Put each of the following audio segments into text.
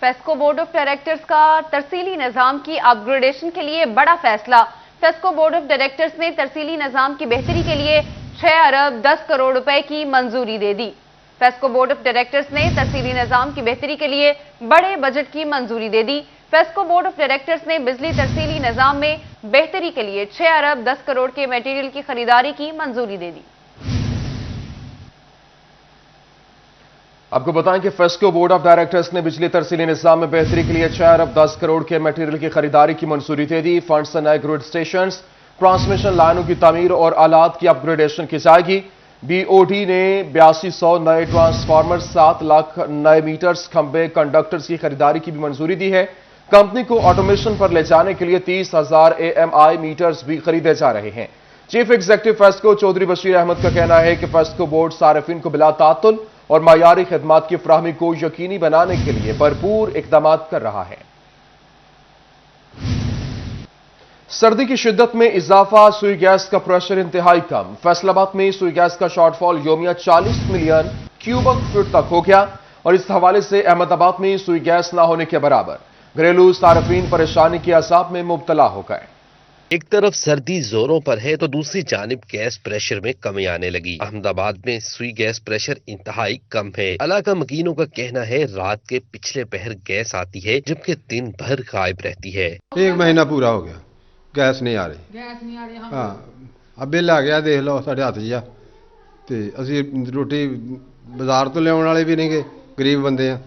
FESCO board of directors का तरसीली निज़ाम की upgradation के लिए बड़ा फैसला। फेस्को बोर्ड ऑफ डायरेक्टर्स ने तरसीली निज़ाम की बेहतरी के लिए 6 अरब 10 करोड़ रुपए की मंजूरी दे दी। फेस्को बोर्ड ऑफ डायरेक्टर्स ने तरसीली निज़ाम की बेहतरी के लिए बड़े बजट की मंजूरी दे दी। फेस्को बोर्ड ऑफ डायरेक्टर्स ने बिजली तरसीली निज़ाम में बेहतरी के लिए 6 अरब 10 करोड़ के मटेरियल की खरीदारी की मंजूरी दे दी। आपको बताएं कि फेस्को बोर्ड ऑफ डायरेक्टर्स ने बिजली तरसीली निज़ाम में बेहतरी के लिए 6 अरब 10 करोड़ के मटेरियल की खरीदारी की मंजूरी दे दी। फंड्स से नए ग्रिड स्टेशन, ट्रांसमिशन लाइनों की तामीर और आलात की अपग्रेडेशन की जाएगी। बीओडी ने 8200 नए ट्रांसफार्मर, 7 लाख नए मीटर्स, खंबे, कंडक्टर्स की खरीदारी की भी मंजूरी दी है। कंपनी को ऑटोमेशन पर ले जाने के लिए 30,000 AMI मीटर्स भी खरीदे जा रहे हैं। चीफ एग्जीक्यूटिव फेस्को चौधरी बशीर अहमद का कहना है कि फेस्को बोर्ड सार्फिन को बिला तातुल और मायारी खिदमात की फराहमी को यकीनी बनाने के लिए भरपूर इकदाम कर रहा है। सर्दी की शिद्दत में इजाफा, सुई गैस का प्रेशर इंतहाई कम। फैसलाबाद में सुई गैस का शॉर्टफॉल योमिया 40 मिलियन क्यूबिक फीट तक हो गया और इस हवाले से अहमदाबाद में सुई गैस ना होने के बराबर। घरेलू सार्फिन परेशानी के असाब में मुब्तला हो गए। एक तरफ सर्दी जोरों पर है तो दूसरी जानिब गैस प्रेशर में कमी आने लगी। अहमदाबाद में सुई गैस प्रेशर इंतहाई कम है। इलाका मकीनों का कहना है रात के पिछले पहर गैस आती है जबकि दिन भर गायब रहती है। 1 महीना पूरा हो गया, गैस नहीं आ रही। हाँ, अब बिल आ गया, देख लो साढ़े हाथ जिहा ते असी रोटी बाजार तो लियाउण वाले भी नहीं, गरीब बंदे हैं।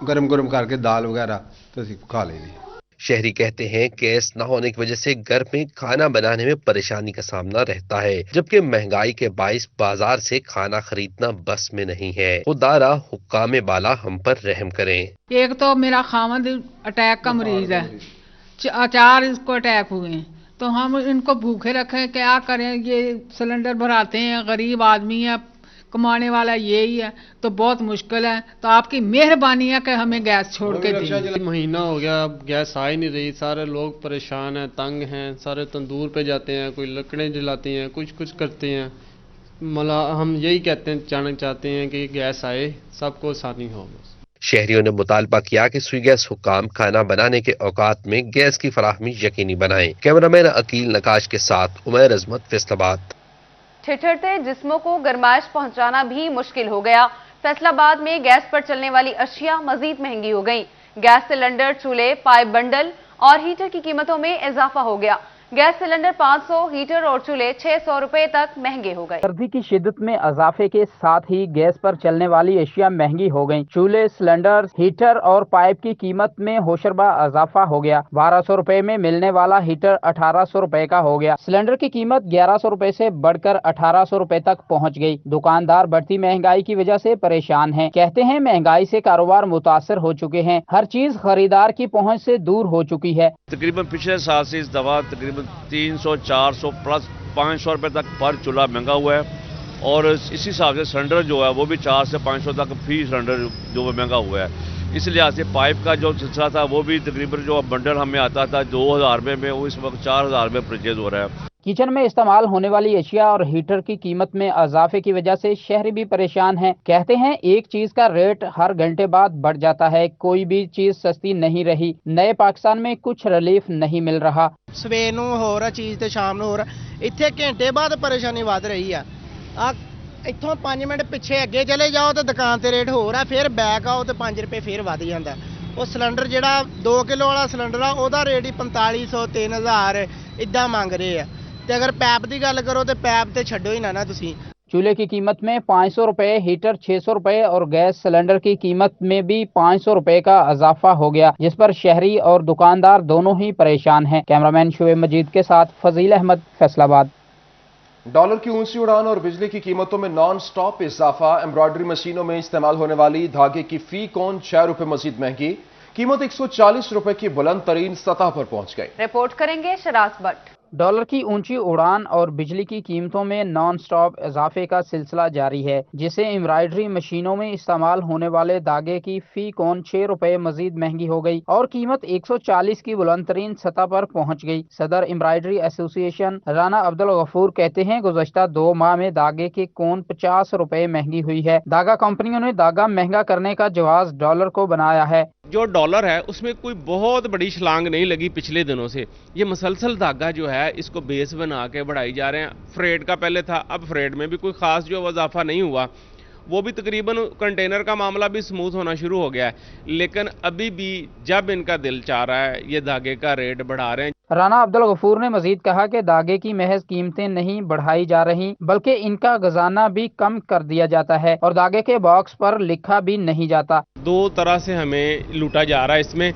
गरम गरम करके दाल वगैरह तो असी खा लेंगे। शहरी कहते हैं गैस न होने की वजह से घर में खाना बनाने में परेशानी का सामना रहता है, जबकि महंगाई के बाइस बाजार से खाना खरीदना बस में नहीं है। खुदारा हुक्काम बाला हम पर रहम करें। एक तो मेरा खामद अटैक का मरीज है, 4 इसको अटैक हुए हैं, तो हम इनको भूखे रखें, क्या करें। ये सिलेंडर भराते हैं, गरीब आदमी है, कमाने वाला यही है, तो बहुत मुश्किल है। तो आपकी मेहरबानी है कि हमें गैस छोड़ के दी। महीना हो गया, अब गैस आ ही नहीं रही। सारे लोग परेशान हैं, तंग हैं। सारे तंदूर पे जाते हैं, कोई लकड़ें जलाती हैं, कुछ करते हैं। हम यही जानना चाहते हैं कि गैस आए, सबको आसानी हो। शहरियों ने मुतालबा किया कि सुई गैस हुक्काम खाना बनाने के औकात में गैस की फराहमी यकीनी बनाएं। कैमरामैन अकील नकाश के साथ उमैर अजमत, फैसलाबाद। ठिठुरते जिस्मों को गरमाइश पहुंचाना भी मुश्किल हो गया। फैसलाबाद में गैस पर चलने वाली अशिया मजीद महंगी हो गई। गैस सिलेंडर, चूल्हे, पाइप बंडल और हीटर की कीमतों में इजाफा हो गया। गैस सिलेंडर 500, हीटर और चूल्हे 600 रुपए तक महंगे हो गए। सर्दी की शिद्दत में इजाफे के साथ ही गैस पर चलने वाली अशिया महंगी हो गईं। चूल्हे, सिलेंडर, हीटर और पाइप की कीमत में होशरबा इजाफा हो गया। 1200 रुपए में मिलने वाला हीटर 1800 रुपए का हो गया। सिलेंडर की कीमत 1100 रुपए से बढ़कर 1800 रुपए तक पहुँच गयी। दुकानदार बढ़ती महंगाई की वजह से परेशान है। कहते हैं महंगाई से कारोबार मुतासर हो चुके हैं। हर चीज खरीदार की पहुँच से दूर हो चुकी है। तकरीबन पिछले साल से इस दफा तकरीबन 300, 400 प्लस 500 रुपए तक पर चूल्हा महंगा हुआ है और इसी हिसाब से सिलेंडर जो है वो भी 400 से 500 तक फी सिलेंडर जो वो महंगा हुआ है। इस लिहाज से पाइप का जो सिलसिला था वो भी तकरीबन जो बंडल हमें आता था 2000 रुपये में, वो इस वक्त 4000 रुपये परचेज हो रहा है। किचन में इस्तेमाल होने वाली अशिया और हीटर की कीमत में इजाफे की वजह से शहरी भी परेशान हैं। कहते हैं एक चीज का रेट हर घंटे बाद बढ़ जाता है। कोई भी चीज सस्ती नहीं रही। नए पाकिस्तान में कुछ रिलीफ नहीं मिल रहा। सवेर नूं हो रहा चीज ते शाम नूं हो रहा, इत्थे घंटे बाद परेशानी वध रही है। इत्थों 5 मिनट पिछे अगे चले जाओ तो दुकान ते रेट हो रहा, फिर बैक आओ तो 5 रुपए फिर वध जांदा। वो सिलेंडर जिहड़ा 2 किलो वाला सिलेंडर आ ओहदा रेट ही 4500, 3000 इदां मंग रहे हैं। ते अगर पैप की गल करो तो पैप तो छड्डो ही ना तुसीं। चूल्हे की कीमत में 500 रुपए, हीटर 600 रुपए और गैस सिलेंडर की कीमत में भी 500 रुपए का इजाफा हो गया, जिस पर शहरी और दुकानदार दोनों ही परेशान हैं। कैमरामैन शुएब मजीद के साथ फजील अहमद, फैसलाबाद। डॉलर की ऊंची उड़ान और बिजली की कीमतों में नॉन स्टॉप इजाफा। एम्ब्रॉयडरी मशीनों में इस्तेमाल होने वाली धागे की फी कौन 6 रुपए मजीद महंगी। कीमत 140 रुपए की बुलंद तरीन सतह पर पहुंच गई। रिपोर्ट करेंगे शराज भट्ट। डॉलर की ऊंची उड़ान और बिजली की कीमतों में नॉन स्टॉप इजाफे का सिलसिला जारी है, जिससे एम्ब्रॉयडरी मशीनों में इस्तेमाल होने वाले धागे की फी कौन 6 रुपए मजीद महंगी हो गई और कीमत 140 की बुलंदतरीन सतह पर पहुंच गई। सदर एम्ब्रॉयडरी एसोसिएशन राना अब्दुल गफूर कहते हैं, गुज़श्ता 2 माह में धागे की कौन 50 रुपए महंगी हुई है। धागा कंपनियों ने धागा महंगा करने का जवाब डॉलर को बनाया है। जो डॉलर है उसमें कोई बहुत बड़ी छलांग नहीं लगी पिछले दिनों से। ये मसलसल धागा जो है इसको बेस बना के बढ़ाई जा रहे हैं। फ्रेड का पहले था, अब फ्रेड में भी कोई खास जो इजाफा नहीं हुआ, वो भी तकरीबन कंटेनर का मामला भी स्मूथ होना शुरू हो गया है। लेकिन अभी भी जब इनका दिल चाह रहा है ये धागे का रेट बढ़ा रहे हैं। राना अब्दुल गफूर ने मजीद कहा कि धागे की महज कीमतें नहीं बढ़ाई जा रही बल्कि इनका खजाना भी कम कर दिया जाता है और धागे के बॉक्स पर लिखा भी नहीं जाता। 2 तरह से हमें लूटा जा रहा है इसमें।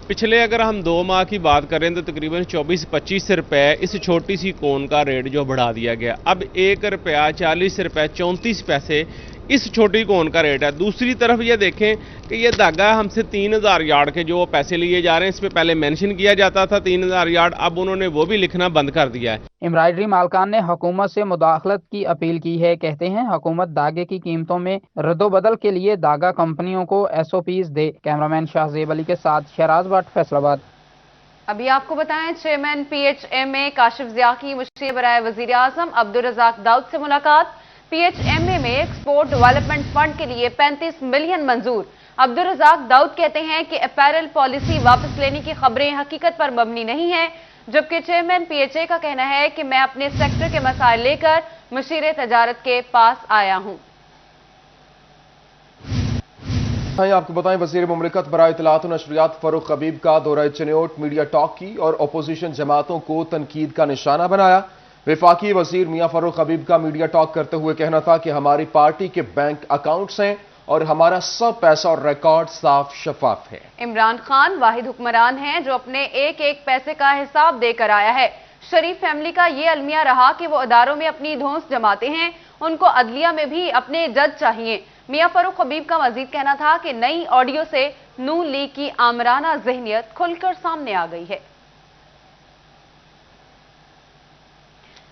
पिछले अगर हम 2 माह की बात करें तो तकरीबन 24-25 रुपए इस छोटी सी कोन का रेट जो बढ़ा दिया गया। अब 1 रुपया 40 रुपए 34 पैसे इस छोटी कोन का रेट है। दूसरी तरफ ये देखें कि ये धागा हमसे 3000 यार्ड के जो पैसे लिए जा रहे हैं, इसमें पहले मेंशन किया जाता था 3000 यार्ड, अब उन्होंने वो भी लिखना बंद कर दिया है। एम्ब्रॉयडरी मालकान ने हुकूमत से मुदाखलत की अपील की है। कहते हैं हुकूमत धागे की कीमतों में रद्दोबदल के लिए धागा कंपनियों को SOPs दे। कैमरामैन शाहजेब अली के साथ शहराज भट्ट, फैसलाबाद। अभी आपको बताएं, चेयरमैन PHMA काशिफ ज़िया की मुशीर बराए वज़ीर आज़म अब्दुल रज़ाक दाऊद से मुलाकात। PHMA में एक्सपोर्ट डेवलपमेंट फंड के लिए 35 मिलियन मंजूर। अब्दुल रज़ाक दाऊद कहते हैं कि अपैरल पॉलिसी वापस लेने की खबरें हकीकत पर मबनी नहीं है, जबकि चेयरमैन PHA का कहना है कि मैं अपने सेक्टर के मसाइल लेकर मुशीर तजारत के पास आया हूं। आपको बताएं, वज़ीर मुमलिकत बराए इत्तलात और नशरियात फरूख हबीब का दौरा चिन्योट मीडिया टॉक की और अपोजिशन जमातों को तनकीद का निशाना बनाया। वफाकी वजीर मियां फरूख हबीब का मीडिया टॉक करते हुए कहना था कि हमारी पार्टी के बैंक अकाउंट्स हैं और हमारा सब पैसा और रिकॉर्ड साफ शफाफ है। इमरान खान वाहिद हुक्मरान हैं जो अपने एक एक पैसे का हिसाब देकर आया है। शरीफ फैमिली का ये अलमिया रहा कि वो अदारों में अपनी धौंस जमाते हैं, उनको अदलिया में भी अपने जज चाहिए। मियां फरूख हबीब का मजीद कहना था कि नई ऑडियो से नून लीग की आमराना ज़हनियत खुलकर सामने आ गई है।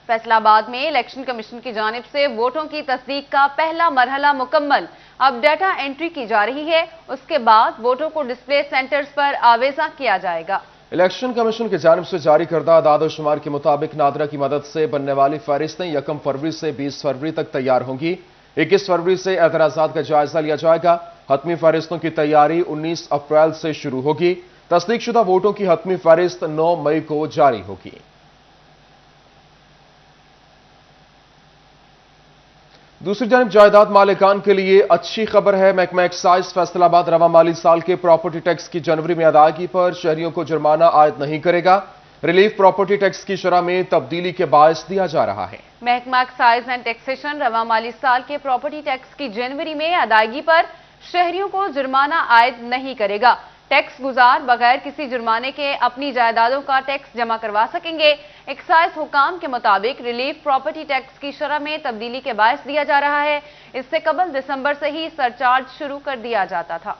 फैसलाबाद में इलेक्शन कमीशन की जानिब से वोटों की तस्दीक का पहला मरहला मुकम्मल। अब डाटा एंट्री की जा रही है, उसके बाद वोटों को डिस्प्ले सेंटर्स पर आवेजा किया जाएगा। इलेक्शन कमीशन की जानिब से जारी करदा आदाद शुमार के मुताबिक नादरा की मदद से बनने वाली फहरिस्तें 1 फरवरी से 20 फरवरी तक तैयार होंगी। 21 फरवरी से एतराजात का जायजा लिया जाएगा। हतमी फहरिस्तों की तैयारी 19 अप्रैल से शुरू होगी। तस्दीक शुदा वोटों की हतमी फहरिस्त 9 मई को जारी होगी। दूसरी जानिब जायदाद मालिकान के लिए अच्छी खबर है। महकमा एक्साइज फैसलाबाद रवा माली साल के प्रॉपर्टी टैक्स की जनवरी में अदायगी पर शहरियों को जुर्माना आयद नहीं करेगा। रिलीफ प्रॉपर्टी टैक्स की शरह में तब्दीली के बायस दिया जा रहा है। महकमा एक्साइज एंड टैक्सेशन रवा माली साल के प्रॉपर्टी टैक्स की जनवरी में अदायगी पर शहरियों को जुर्माना आयद नहीं करेगा। टैक्स गुजार बगैर किसी जुर्माने के अपनी जायदादों का टैक्स जमा करवा सकेंगे। एक्साइज हुकाम के मुताबिक रिलीफ प्रॉपर्टी टैक्स की शरह में तब्दीली के बायस दिया जा रहा है। इससे कबल दिसंबर से ही सरचार्ज शुरू कर दिया जाता था।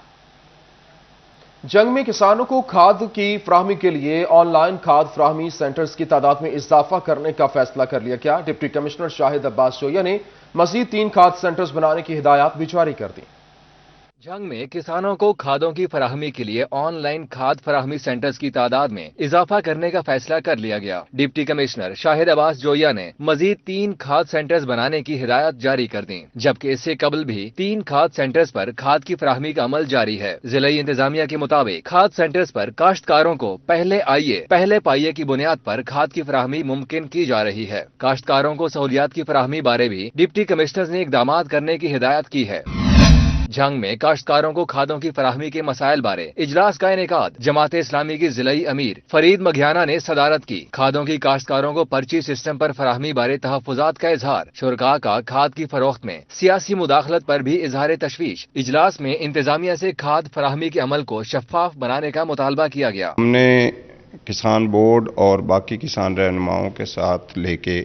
जंग में किसानों को खाद की फराहमी के लिए ऑनलाइन खाद फराहमी सेंटर्स की तादाद में इजाफा करने का फैसला कर लिया गया। डिप्टी कमिश्नर शाहिद अब्बास जोया ने मजीद 3 खाद सेंटर्स बनाने की हिदायत भी जारी कर दी। जंग में किसानों को खादों की फराहमी के लिए ऑनलाइन खाद फराहमी सेंटर्स की तादाद में इजाफा करने का फैसला कर लिया गया। डिप्टी कमिश्नर शाहिद अब्बास जोया ने मजीद 3 खाद सेंटर्स बनाने की हिदायत जारी कर दी, जबकि इससे कबल भी 3 खाद सेंटर्स पर खाद की फराहमी का अमल जारी है। जिलाई इंतजामिया के मुताबिक खाद सेंटर्स पर काश्तकारों को पहले आइए पहले पाइए की बुनियाद पर खाद की फराहमी मुमकिन की जा रही है। काश्तकारों को सहूलियात की फराहमी बारे भी डिप्टी कमिश्नर ने इकदाम करने की हिदायत की है। जंग में काश्तकारों को खादों की फराहमी के मसाइल बारे इजलास का इनेकाद जमाते इस्लामी की जिलाई अमीर फरीद मघियाना ने सदारत की। खादों की काश्तकारों को पर्ची सिस्टम पर फराहमी बारे तहफ्फुजात का इजहार। शुरका का खाद की फरोख्त में सियासी मुदाखलत पर भी इजहार तशवीश। इजलास में इंतजामिया से खाद फराहमी के अमल को शफाफ बनाने का मुतालबा किया गया। हमने किसान बोर्ड और बाकी किसान रहनुमाओं के साथ लेके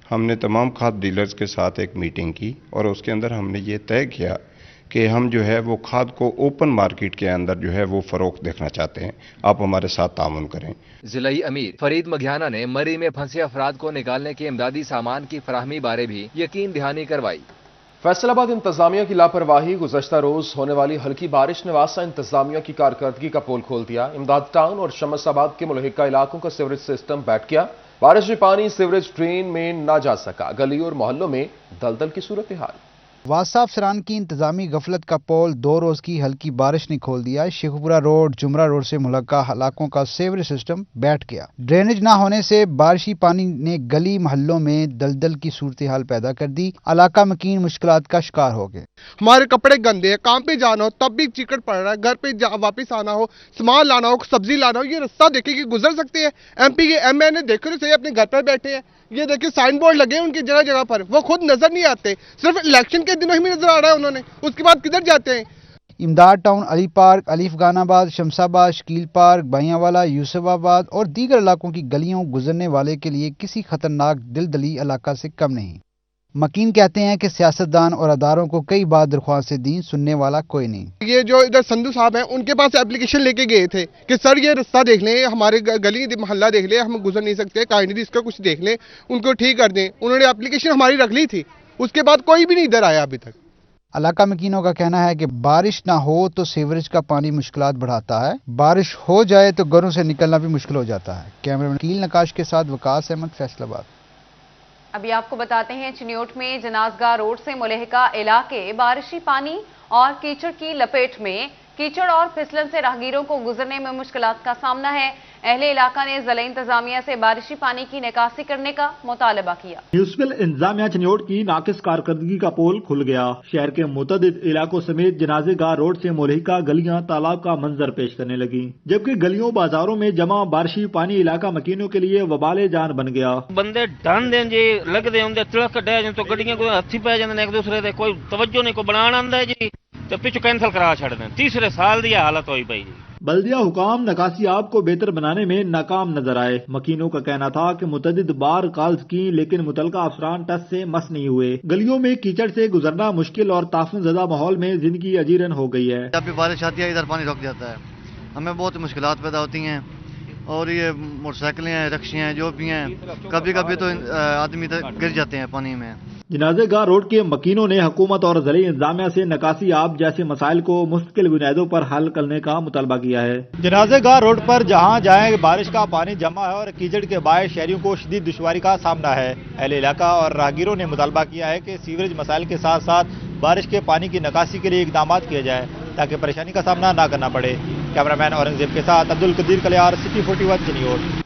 हमने तमाम खाद डीलर्स के साथ एक मीटिंग की और उसके अंदर हमने ये तय किया کہ ہم جو ہے وہ کھاد کو اوپن مارکیٹ کے اندر جو ہے وہ فروخت دیکھنا چاہتے ہیں. آپ ہمارے ساتھ تعاون کریں. ضلعی امیر فرید مگھیانہ نے مری میں پھنسے افراد کو نکالنے کے امدادی سامان کی فراہمی بارے بھی یقین دہانی کروائی. فیصل آباد انتظامیہ کی لاپرواہی گزشتہ روز ہونے والی ہلکی بارش نے واسطہ انتظامیہ کی کارکردگی کا پول کھول دیا. امداد ٹاؤن اور شمس آباد کے ملحقہ علاقوں کا سیوریج سسٹم بیٹھ گیا. بارشی پانی سیوریج ڈرین میں نہ جا سکا. گلی اور محلوں میں دلدل کی صورتحال. واسطہ افسران کی انتظامی غفلت کا پول 2 روز کی ہلکی بارش نے کھول دیا. شیخوپورہ روڈ جمرہ روڈ سے ملحقہ علاقوں کا سیوریج سسٹم بیٹھ گیا. ڈرینیج نہ ہونے سے بارشی پانی نے گلی محلوں میں دلدل کی صورتحال پیدا کر دی. علاقہ مکین مشکلات کا شکار ہو گئے. ہمارے کپڑے گندے ہیں, کام پہ جانا ہو تب بھی چیکٹ پڑ رہا ہے, گھر پہ واپس آنا ہو, سامان لانا ہو, سبزی لانا ہو, یہ رستہ دیکھے کہ گزر سکتے ہیں. ایم پی کے ایم این اے دیکھو تو صحیح اپنے گھر پر بیٹھے ہیں. یہ دیکھیں سائن بورڈ لگے ہیں ان کی جگہ جگہ پر, وہ خود نظر نہیں آتے, صرف الیکشن کے دنوں ہی میں نظر آ رہا ہے انہوں نے, اس کے بعد کدھر جاتے ہیں. امداد ٹاؤن علی پارک علی افغان آباد شمس آباد شکیل پارک بائیاں والا یوسف آباد اور دیگر علاقوں کی گلیوں گزرنے والے کے لیے کسی خطرناک دلدلی علاقہ سے کم نہیں. مکین کہتے ہیں کہ سیاستدان اور اداروں کو کئی بار درخواستیں دیں, سننے والا کوئی نہیں. یہ جو ادھر سندھو صاحب ہیں ان کے پاس اپلیکیشن لے کے گئے تھے کہ سر یہ رستہ دیکھ لیں, ہمارے گلی محلہ دیکھ لیں, ہم گزر نہیں سکتے, کائنڈلی اس کا کچھ دیکھ لیں, ان کو ٹھیک کر دیں. انہوں نے اپلیکیشن ہماری رکھ لی تھی, اس کے بعد کوئی بھی نہیں ادھر آیا ابھی تک. علاقہ مکینوں کا کہنا ہے کہ بارش نہ ہو تو سیوریج کا پانی مشکلات بڑھاتا ہے, بارش ہو جائے تو گھروں سے نکلنا بھی مشکل ہو جاتا ہے. کیمرہ مین نقاش کے ساتھ وقاص احمد, فیصل آباد. ابھی آپ کو بتاتے ہیں چنیوٹ میں جنازگاہ روڈ سے ملحقہ علاقے بارشی پانی اور کیچڑ کی لپیٹ میں. کیچڑ اور پھسلن سے راہگیروں کو گزرنے میں مشکلات کا سامنا ہے. اہل علاقہ نے ضلع انتظامیہ سے بارشی پانی کی نکاسی کرنے کا مطالبہ کیا. میونسپل انتظامیہ چنیوٹ کی ناقص کارکردگی کا پول کھل گیا. شہر کے متعدد علاقوں سمیت جنازے گاہ روڈ سے ملحقہ گلیاں تالاب کا منظر پیش کرنے لگی, جبکہ گلیوں بازاروں میں جمع بارشی پانی علاقہ مکینوں کے لیے وبال جان بن گیا. بندے ڈان دیں جی لگ دے اندر تلک ڈے جن تو گڈیاں کو ہتھی پی جاندے ایک دوسرے دے, کوئی توجہ نہیں, کوئی بنانا آندا ہے جی تے پچھو کینسل کرا چھڑ دیں. تیسرے سال دی حالت ہوئی پئی جی. بلدیہ حکام نکاسی آب کو بہتر بنانے میں ناکام نظر آئے. مکینوں کا کہنا تھا کہ متعدد بار کالز کی لیکن متعلقہ افسران ٹس سے مس نہیں ہوئے. گلیوں میں کیچڑ سے گزرنا مشکل اور تعفن زدہ ماحول میں زندگی اجیرن ہو گئی ہے. جب بھی بارش آتی ہے ادھر پانی رک جاتا ہے, ہمیں بہت مشکلات پیدا ہوتی ہیں. اور یہ موٹر سائیکلیں ہیں, رکشے ہیں, جو بھی ہیں, کبھی کبھی تو آدمی گر جاتے ہیں پانی میں. جنازے گاہ روڈ کے مکینوں نے حکومت اور ضلعی انتظامیہ سے نکاسی آب جیسے مسائل کو مستقل بنیادوں پر حل کرنے کا مطالبہ کیا ہے. جنازے گاہ روڈ پر جہاں جائیں بارش کا پانی جمع ہے اور کیچڑ کے باعث شہریوں کو شدید دشواری کا سامنا ہے. اہل علاقہ اور راہگیروں نے مطالبہ کیا ہے کہ سیوریج مسائل کے ساتھ ساتھ بارش کے پانی کی نکاسی کے لیے اقدامات کیے جائیں تاکہ پریشانی کا سامنا نہ کرنا پڑے. کیمرہ مین اورنگزیب کے ساتھ Abdul Qadeer Kalyar, city 41 Chiniot.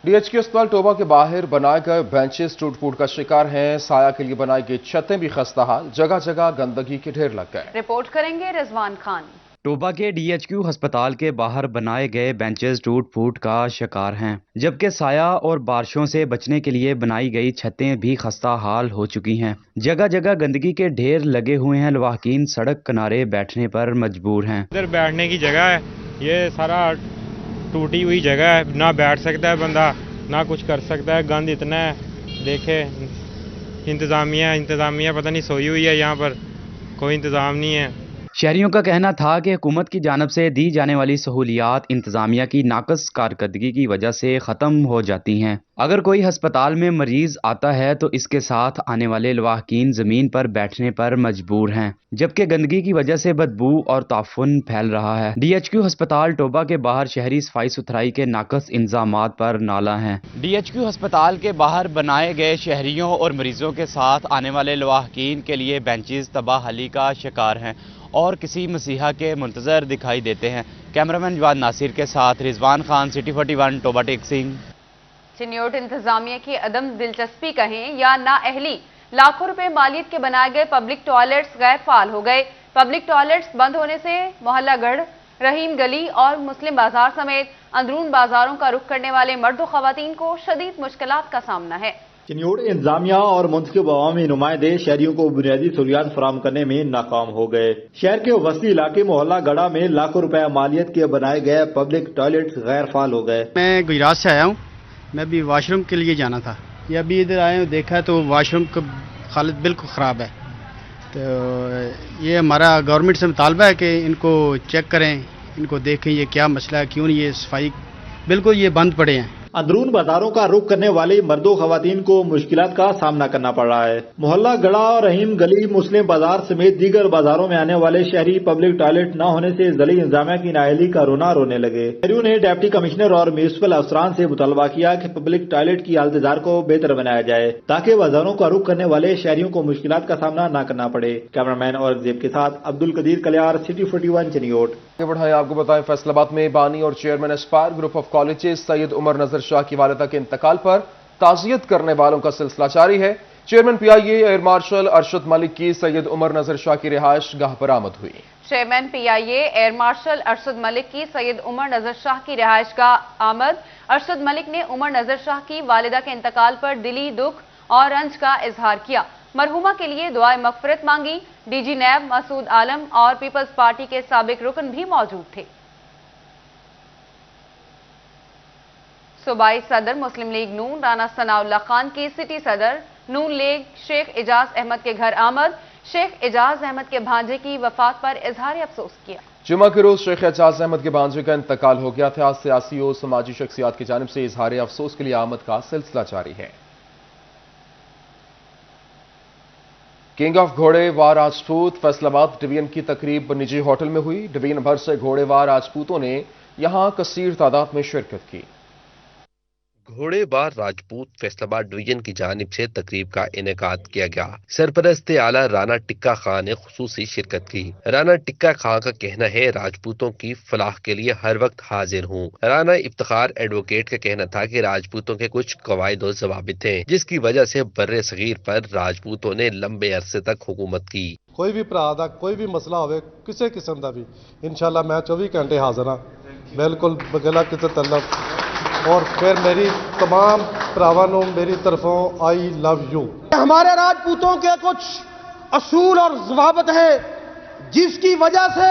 D H Q اسپتال ٹوبہ کے باہر بنائے گئے بینچز ٹوٹ پھوٹ کا شکار ہیں. سایہ کے لیے بنائی گئی چھتیں بھی خستہ حال, جگہ جگہ گندگی کے ڈھیر لگ گئے. رپورٹ کریں گے رضوان خان. ٹوبہ کے ڈی ایچ کیو ہسپتال کے باہر بنائے گئے بینچز ٹوٹ پھوٹ کا شکار ہیں, جبکہ سایہ اور بارشوں سے بچنے کے لیے بنائی گئی چھتیں بھی خستہ حال ہو چکی ہیں. جگہ جگہ گندگی کے ڈھیر لگے ہوئے ہیں. لواحقین سڑک کنارے بیٹھنے پر مجبور ہیں. ادھر بیٹھنے کی جگہ ہے, یہ سارا ٹوٹی ہوئی جگہ ہے, نہ بیٹھ سکتا ہے بندہ نہ کچھ کر سکتا ہے. گند اتنا ہے, دیکھے انتظامیہ پتہ نہیں سوئی ہوئی ہے, یہاں پر کوئی انتظام نہیں ہے. شہریوں کا کہنا تھا کہ حکومت کی جانب سے دی جانے والی سہولیات انتظامیہ کی ناقص کارکردگی کی وجہ سے ختم ہو جاتی ہیں. اگر کوئی ہسپتال میں مریض آتا ہے تو اس کے ساتھ آنے والے لواحقین زمین پر بیٹھنے پر مجبور ہیں, جبکہ گندگی کی وجہ سے بدبو اور تعفن پھیل رہا ہے. ڈی ایچ کیو ہسپتال ٹوبہ کے باہر شہری صفائی ستھرائی کے ناقص انتظامات پر نالہ ہیں. ڈی ایچ کیو ہسپتال کے باہر بنائے گئے شہریوں اور مریضوں کے ساتھ آنے والے لواحقین کے لیے بینچز تباہ حالی کا شکار ہیں اور کسی مسیحا کے منتظر دکھائی دیتے ہیں. کیمرامین جواد ناصر کے ساتھ رضوان خان, سٹی 41 ٹوبہ ٹیکسنگ. چنیوٹ انتظامیہ کی عدم دلچسپی کہیں یا نااہلی, لاکھوں روپے مالیت کے بنائے گئے پبلک ٹوائلٹس غیر فعال ہو گئے. پبلک ٹوائلٹس بند ہونے سے محلہ گڑھ, رحیم گلی اور مسلم بازار سمیت اندرون بازاروں کا رخ کرنے والے مرد و خواتین کو شدید مشکلات کا سامنا ہے. چنیوٹ انتظامیہ اور منتخب عوامی نمائندے شہریوں کو بنیادی سہولیات فراہم کرنے میں ناکام ہو گئے. شہر کے وسطی علاقے محلہ گڑھا میں لاکھوں روپے مالیت کے بنائے گئے پبلک ٹوائلٹس غیر فعال ہو گئے. میں گجرات سے آیا ہوں, میں ابھی واش روم کے لیے جانا تھا. یہ ابھی ادھر آئے دیکھا تو واش روم کا حالت بالکل خراب ہے, तो ये हमारा गवर्नमेंट से मुतालबा है कि इनको चेक करें, इनको देखें ये क्या मसला है, क्यों नहीं ये सफाई बिल्कुल ये बंद पड़े हैं। अंदरून बाजारों का रुख करने वाली मर्दों खवातीन को मुश्किलात का सामना करना पड़ रहा है। मोहल्ला गड़ा और रहीम गली मुस्लिम बाजार समेत दीगर बाजारों में आने वाले शहरी पब्लिक टॉयलेट न होने से ज़िली इंतजामिया की नाअहली का रोना रोने लगे। शहरियों ने डिप्टी कमिश्नर और म्यूनिसिपल अफसरान से मुतालबा किया कि पब्लिक टॉयलेट की हालतजार को बेहतर बनाया जाए ताकि बाजारों का रुख करने वाले शहरियों को मुश्किलात का सामना न करना पड़े। कैमरामैन और जेब के साथ अब्दुल कदीर कलियार, सिटी 41 चनियोट। बढ़ाएं आपको बताएं, फैसलाबाद में बानी और chairman Aspire group of colleges Syed Umar Nazar Shah की वालिदा के इंतकाल पर ताज़ियत करने वालों का सिलसिला जारी है। Chairman PIA air marshal Arshad Malik की सैयद उमर नजर शाह की रिहाइश गाह पर आमद हुई। Chairman PIA air marshal Arshad Malik की सैयद उमर नजर शाह की रिहाइश गाह आमद। अरशद मलिक ने उमर नजर शाह की वालिदा के इंतकाल पर दिली दुख और रंज का इजहार किया। मरहुमा के लिए दुआए मगफिरत मांगी। डीजी नैब मसूद आलम और पीपल्स पार्टी के साबिक रुकन भी मौजूद थे। सूबाई सदर मुस्लिम लीग नून राना सनाउल्लाह खान की सिटी सदर नून लीग शेख एजाज अहमद के घर आमद। शेख एजाज अहमद के भांजे की वफात पर इजहार अफसोस किया। जुमा के रोज शेख एजाज अहमद के भांजे का इंतकाल हो गया था। सियासी और समाजी शख्सियात की जानिब से इजहार अफसोस के लिए आमद का सिलसिला जारी है। किंग ऑफ घोड़ेवार राजपूत फैसलाबाद डिवीजन की तकरीब निजी होटल में हुई। डिवीजन भर से घोड़ेवार राजपूतों ने यहां कसीर तादाद में शिरकत की। घोड़ेवार राजपूत फैसलाबाद डिवीजन की जानिब से तकरीब का इनेकाद किया गया। सरपरस्त आला राना टिक्का खान ने खुसूसी शिरकत की। राना टिक्का खान का कहना है, राजपूतों की फलाह के लिए हर वक्त हाजिर हूँ। राना इफ्तिखार एडवोकेट का कहना था कि राजपूतों के कुछ कवायद और ज़वाबित हैं, जिसकी वजह से बर्रे सगीर पर राजपूतों ने लंबे अरसे तक हुकूमत की। कोई भी भरा दा कोई भी मसला होवे किसी किस्म का भी इंशाल्लाह मैं 24 घंटे हाजिर हाँ, बिल्कुल बगैर किसी तलब। और फिर मेरी तमाम भरावां मेरी तरफों आई लव यू। हमारे राजपूतों के कुछ असूल और ज़वाबित हैं जिसकी वजह से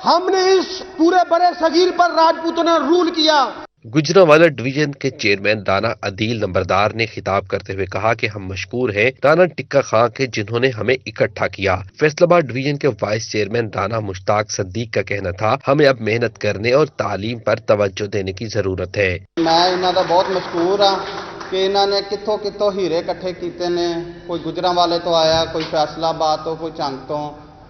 हमने इस पूरे बड़े सगीर पर राजपूतों ने रूल किया। गुजरांवाला डिवीजन के चेयरमैन राना अदील नंबरदार ने खिताब करते हुए कहा कि हम मशकूर हैं राना टिक्का खां के जिन्होंने हमें इकट्ठा किया। फैसलाबाद डिवीजन के वाइस चेयरमैन राना मुश्ताक सद्दीक का कहना था, हमें अब मेहनत करने और तालीम पर तवज्जो देने की जरूरत है। मैं इन्हां दा बहुत मशकूर हाँ कि इन्होंने कितों कितों हीरे इकट्ठे किए ने। कोई गुजरांवाले तो आया, कोई फैसलाबाद तो, कोई झंग तो,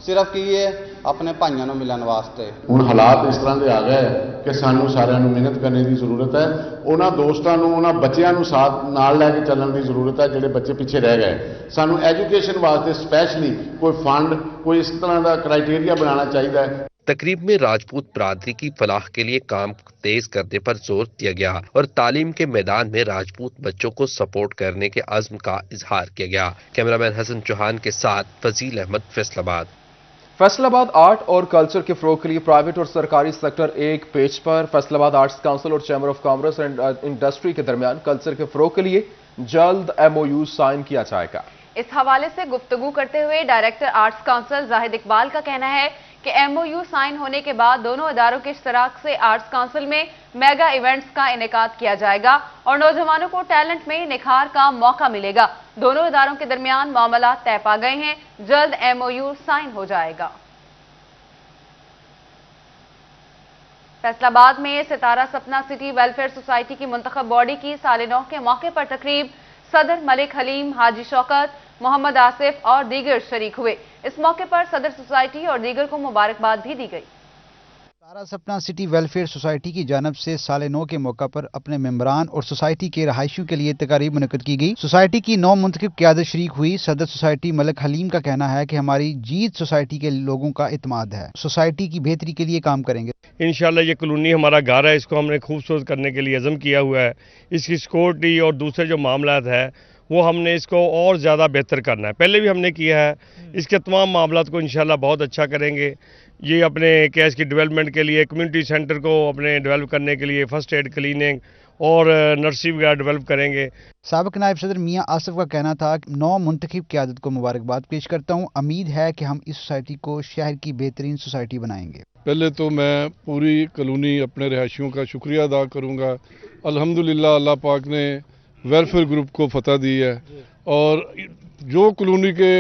सिर्फ की है अपने भाइयों को मिलने वास्ते। हुण हालात इस तरह के आ गए कि सानू सारिਆਂ ਨੂੰ ਮਿਹਨਤ करने की जरूरत है। ਉਹਨਾਂ ਦੋਸਤਾਂ ਨੂੰ ਉਹਨਾਂ ਬੱਚਿਆਂ ਨੂੰ ਸਾਥ ਨਾਲ ਲੈ ਕੇ ਚੱਲਣ ਦੀ ਜ਼ਰੂਰਤ ਹੈ ਜਿਹੜੇ ਬੱਚੇ ਪਿੱਛੇ ਰਹਿ ਗਏ। ਸਾਨੂੰ ਐਜੂਕੇਸ਼ਨ ਵਾਸਤੇ स्पेशली कोई फंड कोई इस तरह का क्राइटेरिया बनाना चाहिए। तकरीब में राजपूत बरादरी की फलाह के लिए काम तेज करने पर जोर दिया गया और तालीम के मैदान में राजपूत बच्चों को सपोर्ट करने के अज़्म का इजहार किया गया। कैमरामैन हसन चौहान के साथ फजील अहमद, फैसलाबाद। फैसलाबाद आर्ट और कल्चर के फरोग के लिए प्राइवेट और सरकारी सेक्टर एक पेज पर। फैसलाबाद आर्ट्स काउंसिल और chamber of commerce and industry के दरमियान कल्चर के फरोग के लिए जल्द MOU साइन किया जाएगा। इस हवाले से गुफ्तगू करते हुए director arts council Zahid Iqbal का कहना है कि MOU साइन होने के बाद दोनों इदारों के इश्तराक से आर्ट्स काउंसिल में मेगा इवेंट्स का इनेकाद किया जाएगा और नौजवानों को टैलेंट में निखार का मौका मिलेगा। दोनों इदारों के दरमियान मामला तय पा गए हैं, जल्द MOU साइन हो जाएगा। फैसलाबाद में सितारा सपना सिटी वेलफेयर सोसाइटी की मुंतखब बॉडी की साल 9 के मौके पर तकरीब सदर मलिक हलीम, हाजी शौकत, मोहम्मद आसिफ और दीगर शरीक हुए। इस मौके पर सदर सोसाइटी और दीगर को मुबारकबाद भी दी गई। सितारा सपना सिटी वेलफेयर सोसाइटी की जानब से साल 9 के मौका पर अपने मेंबरान और सोसाइटी के रहायशियों के लिए तकारीब मुनक्कद की गई। सोसाइटी की 9 मुंतखब क़यादत शरीक हुई। सदर सोसाइटी मलिक हलीम का कहना है कि हमारी जीत सोसाइटी के लोगों का इत्मीनान है, सोसाइटी की बेहतरी के लिए काम करेंगे। इंशाल्लाह ये कॉलोनी हमारा घर है, इसको हमने खूबसूरत करने के लिए अज़म किया हुआ है। इसकी सिक्योरिटी और दूसरे जो मामलात है वो हमने इसको और ज़्यादा बेहतर करना है। पहले भी हमने किया है, इसके तमाम मामलात को इंशाल्लाह बहुत अच्छा करेंगे। ये अपने केस की डेवलपमेंट के लिए कम्युनिटी सेंटर को अपने डेवलप करने के लिए फर्स्ट एड क्लिनिक और नर्सरी वगैरह डेवलप करेंगे। साबिक नायब सदर मियां आसिफ का कहना था कि 9 मुंतखब क़यादत को मुबारकबाद पेश करता हूँ। उम्मीद है कि हम इस सोसाइटी को शहर की बेहतरीन सोसाइटी बनाएंगे। पहले तो मैं पूरी कॉलोनी अपने रहायशियों का शुक्रिया अदा करूँगा। अल्हम्दुलिल्लाह अल्लाह पाक ने वेलफेयर ग्रुप को फतह दी है और जो कॉलोनी के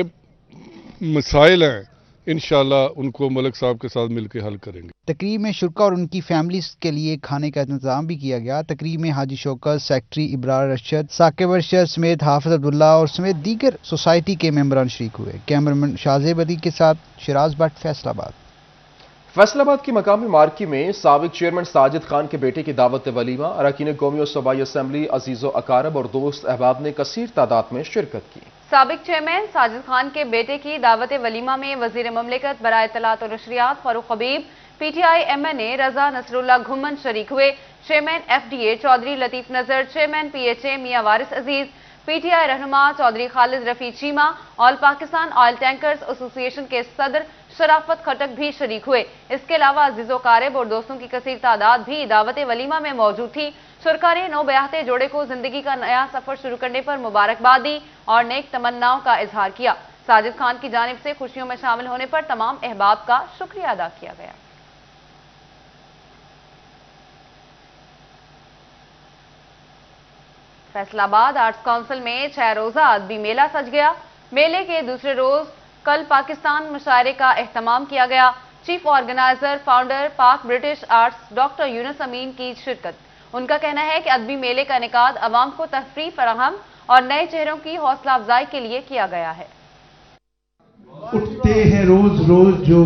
मसाइल हैं इंशाल्लाह उनको मलिक साहब के साथ मिलकर हल करेंगे। तकरीब में शुरा और उनकी फैमिलीज के लिए खाने का इंतजाम भी किया गया। तकरीब में हाजी शौकत, सेक्रेटरी इब्रार अरशद, साकिब अरशद समेत हाफिज अब्दुल्ला और समेत दीगर सोसाइटी के मेंबरान शरीक हुए। कैमरामैन शाहजेब अदी के साथ शिराज भट्ट, फैसलाबाद। फैसलाबाद की मकामी मार्की में साबिक चेयरमैन साजिद खान के बेटे की दावत वलीमा, अरकान कौमी और सूबाई असम्बली, अजीज़ो अकारब और दोस्त अहबाब ने कसीर तादाद में शिरकत की। साबिक चेयरमैन साजिद खान के बेटे की दावत वलीमा में वजीर ममलिकत बराए इत्तलात और नशरियात फारूक हबीब, PTI MNA रजा नसरुल्लाह घुमन शरीक हुए। Chairman FDA Chaudhry Latif Nazar, chairman PHA Mian Waris Aziz, PTI रहनुमा Chaudhry Khalid Rafi Cheema, all Pakistan oil tankers association के सदर शराफत खटक भी शरीक हुए। इसके अलावा अजीजो कारब और दोस्तों की कसीर तादाद भी दावत वलीमा में मौजूद थी। शुरका ने नौ ब्याहते जोड़े को जिंदगी का नया सफर शुरू करने पर मुबारकबाद दी और नेक तमन्नाओं का इजहार किया। साजिद खान की जानिब से खुशियों में शामिल होने पर तमाम अहबाब का शुक्रिया अदा किया गया। फैसलाबाद आर्ट्स काउंसिल में 6 रोजा अदबी मेला सज गया। मेले के दूसरे रोज कल पाकिस्तान मुशायरे का एहतमाम किया गया। चीफ ऑर्गेनाइजर फाउंडर पाक ब्रिटिश आर्ट्स डॉक्टर यूनुस अमीन की शिरकत। उनका कहना है कि अदबी मेले का इनेकाद अवाम को तफरीह फराहम और नए चेहरों की हौसला अफजाई के लिए किया गया है। उठते हैं रोज रोज जो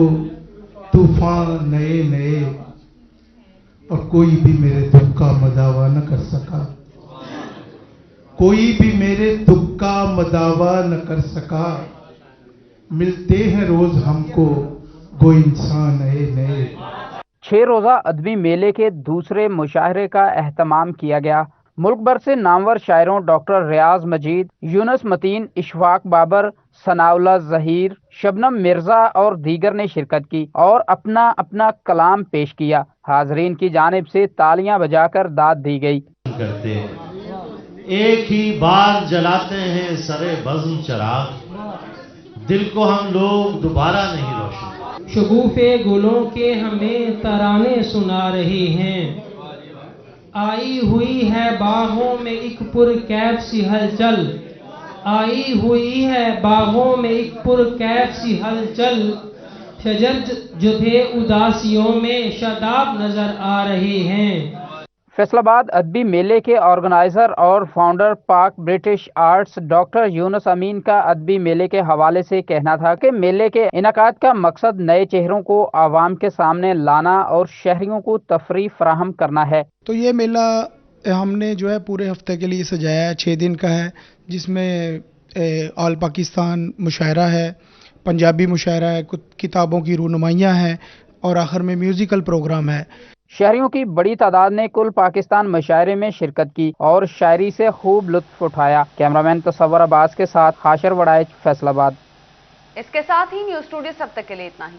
तूफान नए नए, और कोई भी मेरे दुख का मदावा न कर सका, कोई भी मेरे दुख का मदावा न कर सका। मिलते हैं रोज हमको वो इंसान नए नए। 6 रोजा अदबी मेले के दूसरे मुशायरे का एहतमाम किया गया। मुल्क भर से नामवर शायरों डॉक्टर रियाज मजीद, यूनुस मतीन, इशफाक बाबर, सनाउल्लाह जहीर, शबनम मिर्जा और दीगर ने शिरकत की और अपना अपना कलाम पेश किया। हाजरीन की जानिब से तालियां बजाकर दाद दी गई। करते एक ही बार जलाते हैं सरे बज़्म चिराग, दिल को हम लोग दोबारा नहीं रोशन। शगुफे गुलों के हमें तराने सुना रहे हैं, आई हुई है बागों में एक पुरकैफ सी हलचल, आई हुई है बागों में एक पुरकैफ सी हलचल। शजर जो थे उदासियों में शादाब नजर आ रहे हैं। फैसलाबाद अदबी मेले के ऑर्गेनाइजर और फाउंडर पाक ब्रिटिश आर्ट्स डॉक्टर यूनुस अमीन का अदबी मेले के हवाले से कहना था कि मेले के इनेकाद का मकसद नए चेहरों को आवाम के सामने लाना और शहरियों को तफरीह फराहम करना है। तो ये मेला हमने जो है पूरे हफ्ते के लिए सजाया है, 6 दिन का है, जिसमें ऑल पाकिस्तान मुशायरा है, पंजाबी मुशायरा है, कुछ किताबों की रूनुमाइयाँ हैं और आखिर में म्यूजिकल प्रोग्राम है। शहरियों की बड़ी तादाद ने कुल पाकिस्तान मुशायरे में शिरकत की और शायरी से खूब लुत्फ उठाया। कैमरामैन तसव्वुर अब्बास के साथ हाशर वड़ाइच, फैसलाबाद। इसके साथ ही न्यूज़ स्टूडियो सब तक के लिए इतना ही।